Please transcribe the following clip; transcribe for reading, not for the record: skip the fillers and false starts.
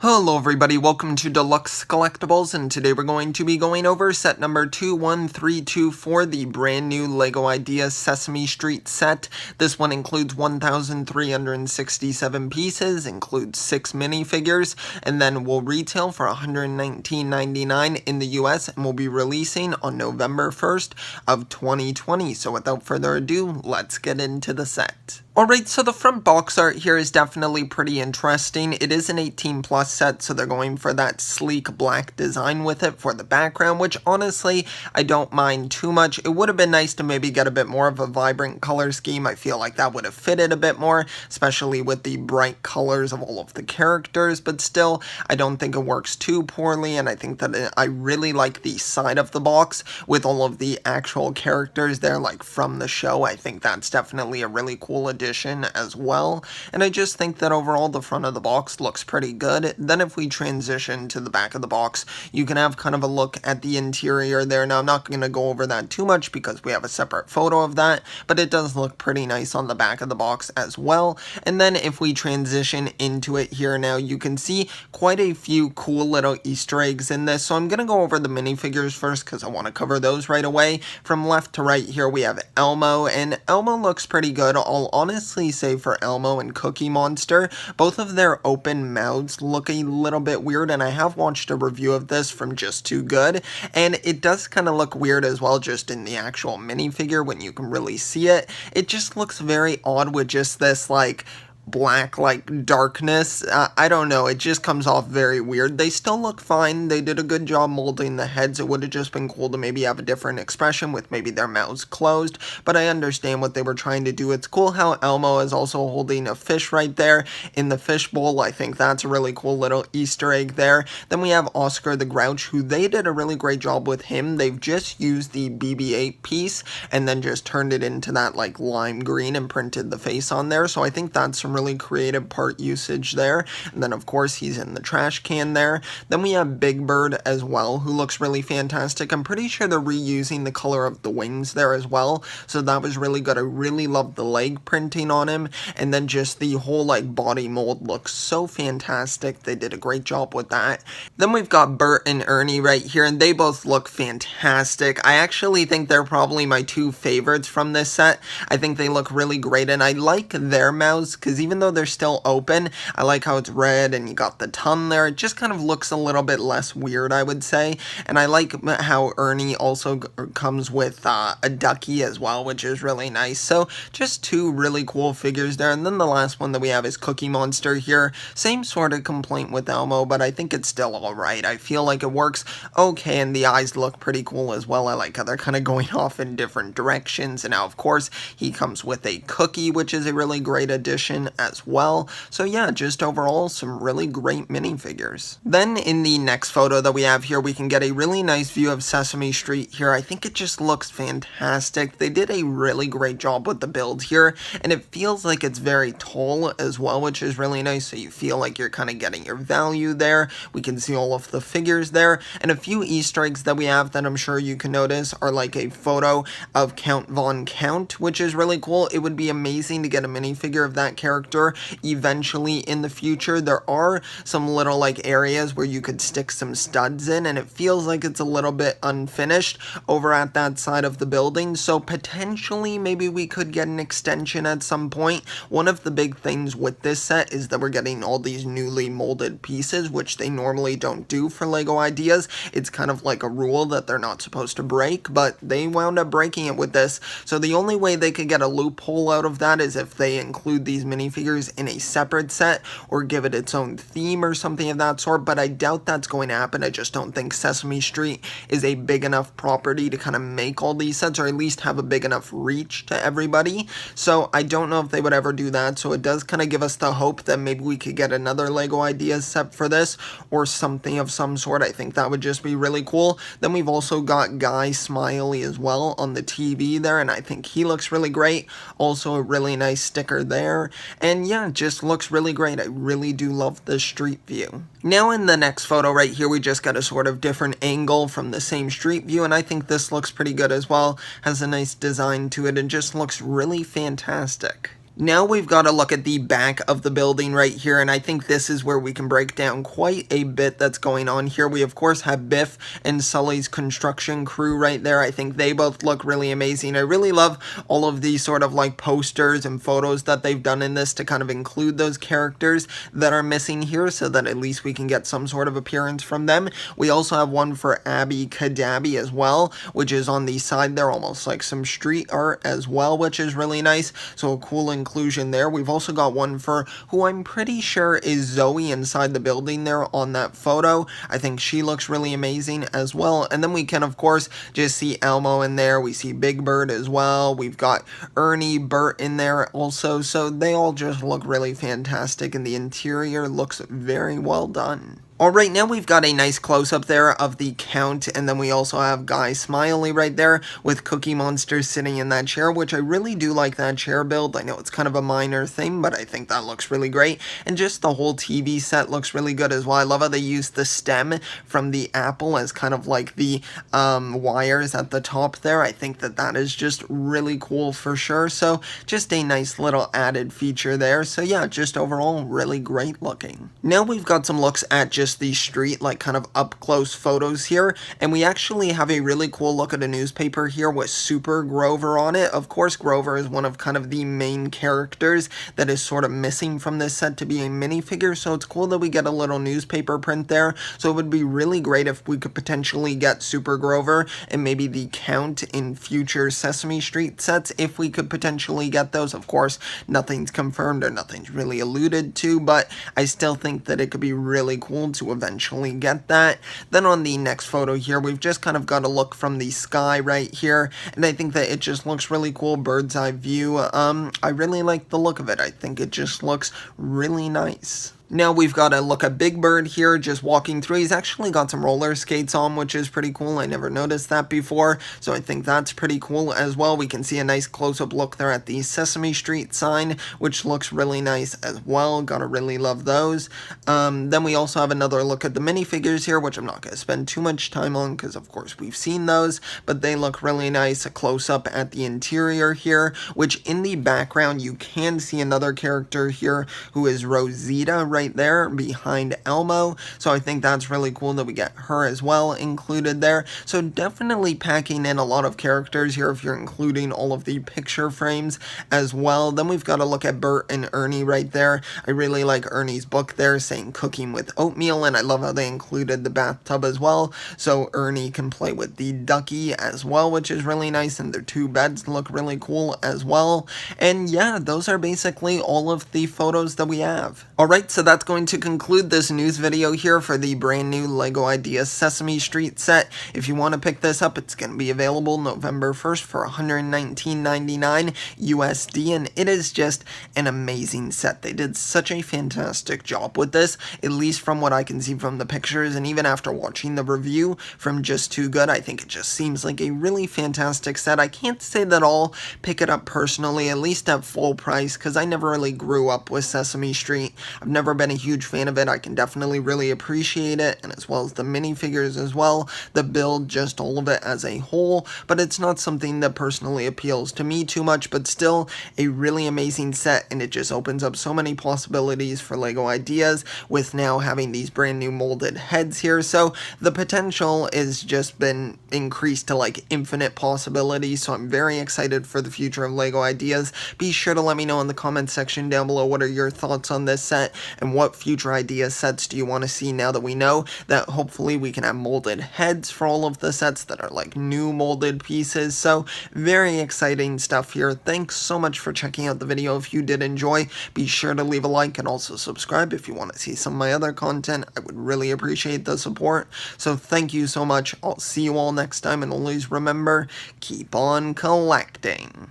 Hello everybody, welcome to Deluxe Collectibles, and today we're going to be going over set number 21324, the brand new LEGO Ideas Sesame Street set. This one includes 1,367 pieces, includes 6 minifigures, and then will retail for $119.99 in the US, and will be releasing on November 1st of 2020. So without further ado, let's get into the set. Alright, so the front box art here is definitely pretty interesting. It is an 18+ set, so they're going for that sleek black design with it for the background, which honestly, I don't mind too much. It would have been nice to maybe get a bit more of a vibrant color scheme. I feel like that would have fitted a bit more, especially with the bright colors of all of the characters, but still, I don't think it works too poorly, and I think that I really like the side of the box with all of the actual characters there, like from the show. I think that's definitely a really cool addition as well, and I just think that overall the front of the box looks pretty good. Then if we transition to the back of the box, you can have kind of a look at the interior there. Now I'm not going to go over that too much because we have a separate photo of that, but it does look pretty nice on the back of the box as well. And then if we transition into it here now, you can see quite a few cool little Easter eggs in this, so I'm going to go over the minifigures first because I want to cover those right away. From left to right here we have Elmo, and Elmo looks pretty good. I'll honestly say for Elmo and Cookie Monster, both of their open mouths look a little bit weird, and I have watched a review of this from Just Too Good, and it does kind of look weird as well just in the actual minifigure when you can really see it. It just looks very odd with just this like black darkness. I don't know, it just comes off very weird. They still look fine. They did a good job molding the heads. It would have just been cool to maybe have a different expression with maybe their mouths closed, but I understand what they were trying to do. It's cool how Elmo is also holding a fish right there in the fish bowl. I think that's a really cool little Easter egg there. Then we have Oscar the Grouch, who they did a really great job with him. They've just used the BB-8 piece and then just turned it into that like lime green and printed the face on there, so I think that's some really creative part usage there. And then of course he's in the trash can there. Then we have Big Bird as well, who looks really fantastic. I'm pretty sure they're reusing the color of the wings there as well, so that was really good. I really love the leg printing on him, and then just the whole like body mold looks so fantastic. They did a great job with that. Then we've got Bert and Ernie right here, and they both look fantastic. I actually think they're probably my two favorites from this set. I think they look really great, and I like their mouths because even though they're still open, I like how it's red and you got the tongue there. It just kind of looks a little bit less weird, I would say. And I like how Ernie also comes with a ducky as well, which is really nice. So just two really cool figures there. And then the last one that we have is Cookie Monster here. Same sort of complaint with Elmo, but I think it's still alright. I feel like it works okay, and the eyes look pretty cool as well. I like how they're kind of going off in different directions. And now of course he comes with a cookie, which is a really great addition as well. So yeah, just overall some really great minifigures. Then in the next photo that we have here, we can get a really nice view of Sesame Street here. I think it just looks fantastic. They did a really great job with the build here, and it feels like it's very tall as well, which is really nice, so you feel like you're kind of getting your value there. We can see all of the figures there, and a few Easter eggs that we have that I'm sure you can notice are like a photo of Count Von Count, which is really cool. It would be amazing to get a minifigure of that character eventually in the future. There are some little like areas where you could stick some studs in, and it feels like it's a little bit unfinished over at that side of the building, so potentially maybe we could get an extension at some point. One of the big things with this set is that we're getting all these newly molded pieces, which they normally don't do for LEGO Ideas. It's kind of like a rule that they're not supposed to break, but they wound up breaking it with this, so the only way they could get a loophole out of that is if they include these minifigures in a separate set or give it its own theme or something of that sort, but I doubt that's going to happen. I just don't think Sesame Street is a big enough property to kind of make all these sets, or at least have a big enough reach to everybody, so I don't know if they would ever do that. So it does kind of give us the hope that maybe we could get another LEGO Ideas set for this or something of some sort. I think that would just be really cool. Then we've also got Guy Smiley as well on the TV there, and I think he looks really great. Also a really nice sticker there, and yeah, just looks really great. I really do love the street view. Now in the next photo right here, we just got a sort of different angle from the same street view, and I think this looks pretty good as well. Has a nice design to it and just looks really fantastic. Now we've got to look at the back of the building right here, and I think this is where we can break down quite a bit that's going on here. We, of course, have Biff and Sully's construction crew right there. I think they both look really amazing. I really love all of these sort of like posters and photos that they've done in this to kind of include those characters that are missing here so that at least we can get some sort of appearance from them. We also have one for Abby Cadabby as well, which is on the side there, almost like some street art as well, which is really nice. So a cool inclusion there. We've also got one for who I'm pretty sure is Zoe inside the building there on that photo. I think she looks really amazing as well. And then we can, of course, just see Elmo in there. We see Big Bird as well. We've got Ernie, Bert in there also. So they all just look really fantastic, and the interior looks very well done. Alright, now we've got a nice close-up there of the Count, and then we also have Guy Smiley right there with Cookie Monster sitting in that chair, which I really do like that chair build. I know it's kind of a minor thing, but I think that looks really great, and just the whole TV set looks really good as well. I love how they use the stem from the apple as kind of like the wires at the top there. I think that that is just really cool for sure, so just a nice little added feature there. So yeah, just overall really great looking. Now we've got some looks at just the street, like kind of up close photos here, and we actually have a really cool look at a newspaper here with Super Grover on it. Of course, Grover is one of kind of the main characters that is sort of missing from this set to be a minifigure, so it's cool that we get a little newspaper print there. So it would be really great if we could potentially get Super Grover and maybe the Count in future Sesame Street sets, if we could potentially get those. Of course, nothing's confirmed or nothing's really alluded to, but I still think that it could be really cool to eventually get that. Then on the next photo here, we've just kind of got a look from the sky right here, and I think that it just looks really cool, bird's eye view. I really like the look of it. I think it just looks really nice. Now we've got a look at Big Bird here, just walking through. He's actually got some roller skates on, which is pretty cool. I never noticed that before, so I think that's pretty cool as well. We can see a nice close-up look there at the Sesame Street sign, which looks really nice as well. Gotta really love those. Then we also have another look at the minifigures here, which I'm not going to spend too much time on because, of course, we've seen those, but they look really nice. A close-up at the interior here, which in the background you can see another character here who is Rosita right there behind Elmo, so I think that's really cool that we get her as well included there. So definitely packing in a lot of characters here if you're including all of the picture frames as well. Then we've got to look at Bert and Ernie right there. I really like Ernie's book there saying cooking with oatmeal, and I love how they included the bathtub as well, so Ernie can play with the ducky as well, which is really nice, and their two beds look really cool as well. And yeah, those are basically all of the photos that we have. Alright, so that's going to conclude this news video here for the brand new LEGO Ideas Sesame Street set. If you want to pick this up, it's going to be available November 1st for $119.99 USD, and it is just an amazing set. They did such a fantastic job with this, at least from what I can see from the pictures, and even after watching the review from Just Too Good, I think it just seems like a really fantastic set. I can't say that I'll pick it up personally, at least at full price, because I never really grew up with Sesame Street. I've never been a huge fan of it. I can definitely really appreciate it, and as well as the minifigures as well, the build, just all of it as a whole, but it's not something that personally appeals to me too much, but still a really amazing set, and it just opens up so many possibilities for LEGO Ideas with now having these brand new molded heads here. So the potential is just been increased to like infinite possibilities, so I'm very excited for the future of LEGO Ideas. Be sure to let me know in the comment section down below what are your thoughts on this set, and what future idea sets do you want to see now that we know that hopefully we can have molded heads for all of the sets that are like new molded pieces. So very exciting stuff here. Thanks so much for checking out the video. If you did enjoy, be sure to leave a like and also subscribe if you want to see some of my other content. I would really appreciate the support. So thank you so much. I'll see you all next time, and always remember, keep on collecting.